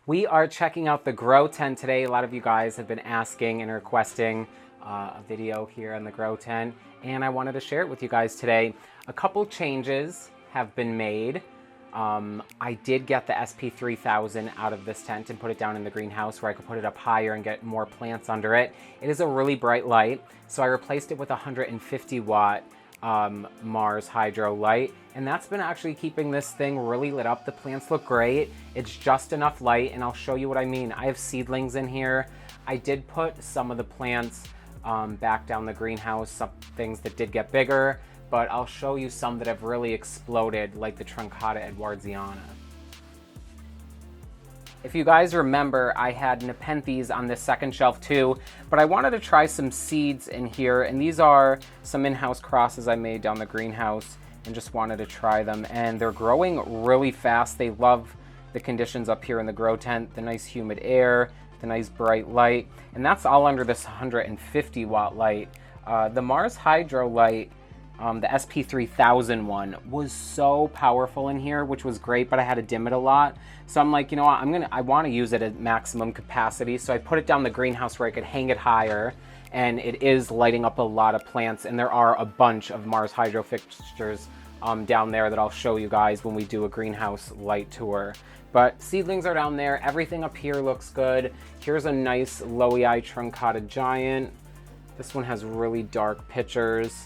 We are checking out the grow tent today. A lot of you guys have been asking and requesting a video here on the grow tent, and I wanted to share it with you guys today. A couple changes have been made. I did get the SP3000 out of this tent and put it down in the greenhouse where I could put it up higher and get more plants under it. It is a really bright light, so I replaced it with a 150 watt Mars Hydro light, and that's been actually keeping this thing really lit up. The plants look great. It's just enough light, and I'll show you what I mean. I have seedlings in here. I did put some of the plants back down the greenhouse, some things that did get bigger, but I'll show you some that have really exploded, like the Truncata edwardsiana. If you guys remember, I had Nepenthes on this second shelf too, but I wanted to try some seeds in here, and these are some in-house crosses I made down the greenhouse and just wanted to try them, and they're growing really fast. They love the conditions up here in the grow tent, the nice humid air, the nice bright light, and that's all under this 150 watt light. The Mars Hydro light, the SP3000 one, was so powerful in here, which was great, but I had to dim it a lot. So I'm like, you know what, I want to use it at maximum capacity. So I put it down the greenhouse where I could hang it higher, and it is lighting up a lot of plants, and there are a bunch of Mars Hydro fixtures down there that I'll show you guys when we do a greenhouse light tour. But seedlings are down there. Everything up here looks good. Here's a nice Loei Truncata giant. This one has really dark pictures.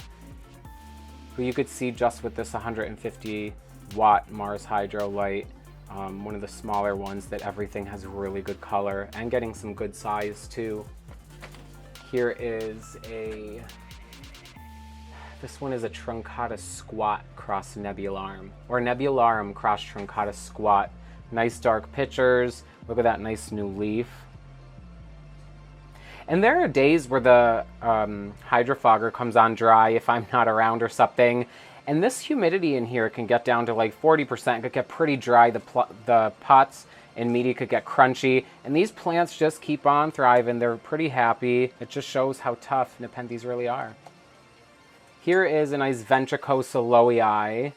But you could see just with this 150 watt Mars Hydro light, one of the smaller ones, that everything has really good color and getting some good size too. Here is this one is a Truncata squat cross nebularum, or nebularum cross Truncata squat. Nice dark pictures. Look at that nice new leaf. And there are days where the hydrofogger comes on dry if I'm not around or something. And this humidity in here can get down to like 40%. It could get pretty dry. The pots and media could get crunchy. And these plants just keep on thriving. They're pretty happy. It just shows how tough Nepenthes really are. Here is a nice Ventricosa Loei.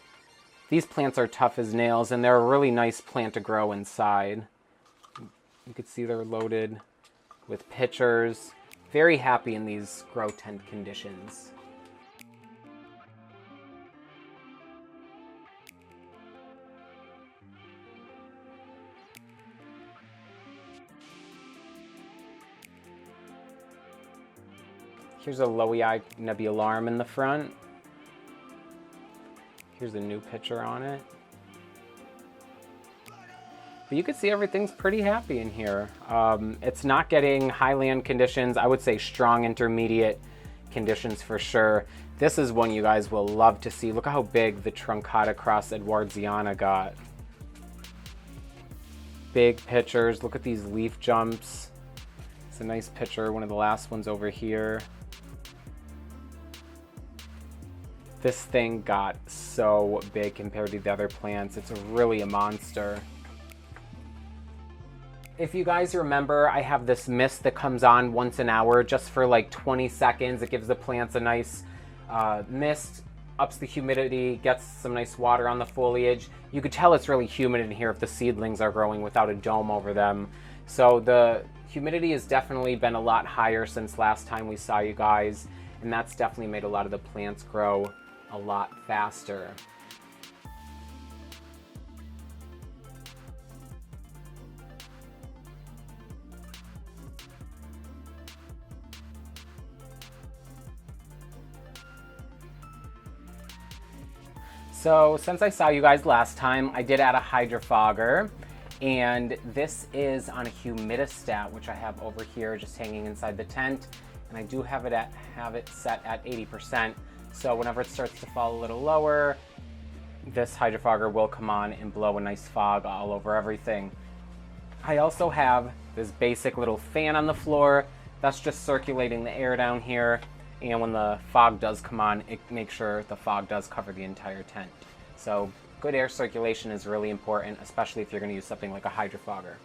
These plants are tough as nails, and they're a really nice plant to grow inside. You can see they're loaded with pitchers. Very happy in these grow tent conditions. Here's a Loei nebularum in the front. Here's a new picture on it. But you can see everything's pretty happy in here. It's not getting highland conditions. I would say strong intermediate conditions for sure. This is one you guys will love to see. Look how big the Truncata cross edwardsiana got. Big pictures. Look at these leaf jumps. It's a nice picture. One of the last ones over here. This thing got so big compared to the other plants. It's really a monster. If you guys remember, I have this mist that comes on once an hour just for like 20 seconds. It gives the plants a nice mist, ups the humidity, gets some nice water on the foliage. You could tell it's really humid in here if the seedlings are growing without a dome over them. So the humidity has definitely been a lot higher since last time we saw you guys, and that's definitely made a lot of the plants grow a lot faster. So since I saw you guys last time, I did add a hydrofogger, and this is on a humidistat, which I have over here just hanging inside the tent, and I do have it set at 80%. So whenever it starts to fall a little lower, this hydrofogger will come on and blow a nice fog all over everything. I also have this basic little fan on the floor that's just circulating the air down here, and when the fog does come on, it makes sure the fog does cover the entire tent. So good air circulation is really important, especially if you're going to use something like a hydrofogger.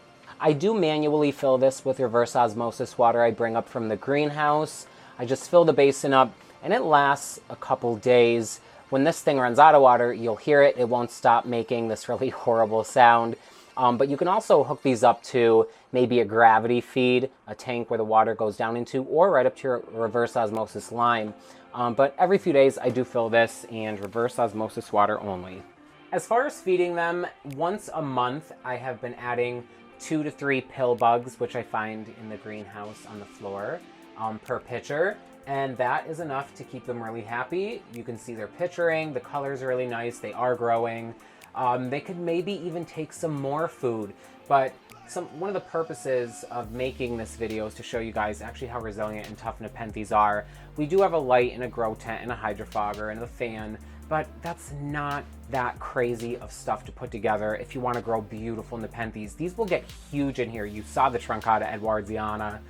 I do manually fill this with reverse osmosis water I bring up from the greenhouse. I just fill the basin up, and it lasts a couple days. When this thing runs out of water, you'll hear it. It won't stop making this really horrible sound. But you can also hook these up to maybe a gravity feed, a tank where the water goes down into, or right up to your reverse osmosis line. But every few days I do fill this, and reverse osmosis water only. As far as feeding them, once a month I have been adding 2 to 3 pill bugs, which I find in the greenhouse on the floor, per pitcher. And that is enough to keep them really happy. You can see they're pitchering, the color's really nice, they are growing. They could maybe even take some more food, but one of the purposes of making this video is to show you guys actually how resilient and tough Nepenthes are. We do have a light and a grow tent and a hydrofogger and a fan, but that's not that crazy of stuff to put together if you want to grow beautiful Nepenthes. These will get huge in here. You saw the Truncata edwardiana,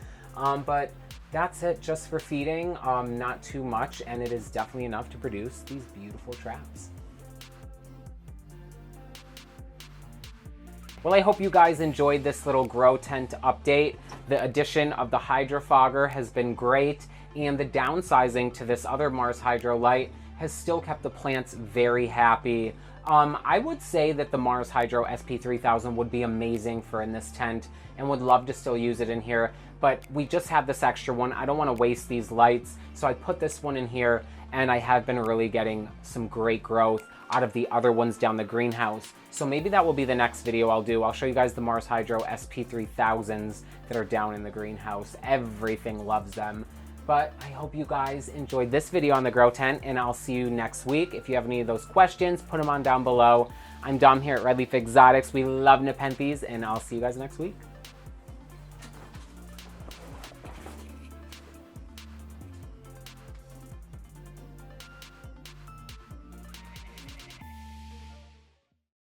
but that's it just for feeding, not too much, and it is definitely enough to produce these beautiful traps. Well, I hope you guys enjoyed this little grow tent update. The addition of the hydrofogger has been great, and the downsizing to this other Mars Hydro light has still kept the plants very happy. I would say that the Mars Hydro SP3000 would be amazing for in this tent, and would love to still use it in here, but we just have this extra one. I don't want to waste these lights, so I put this one in here, and I have been really getting some great growth out of the other ones down the greenhouse. So maybe that will be the next video I'll do. I'll show you guys the Mars Hydro SP3000s that are down in the greenhouse. Everything loves them. But I hope you guys enjoyed this video on the grow tent, and I'll see you next week. If you have any of those questions, put them on down below. I'm Dom here at Red Leaf Exotics. We love Nepenthes, and I'll see you guys next week.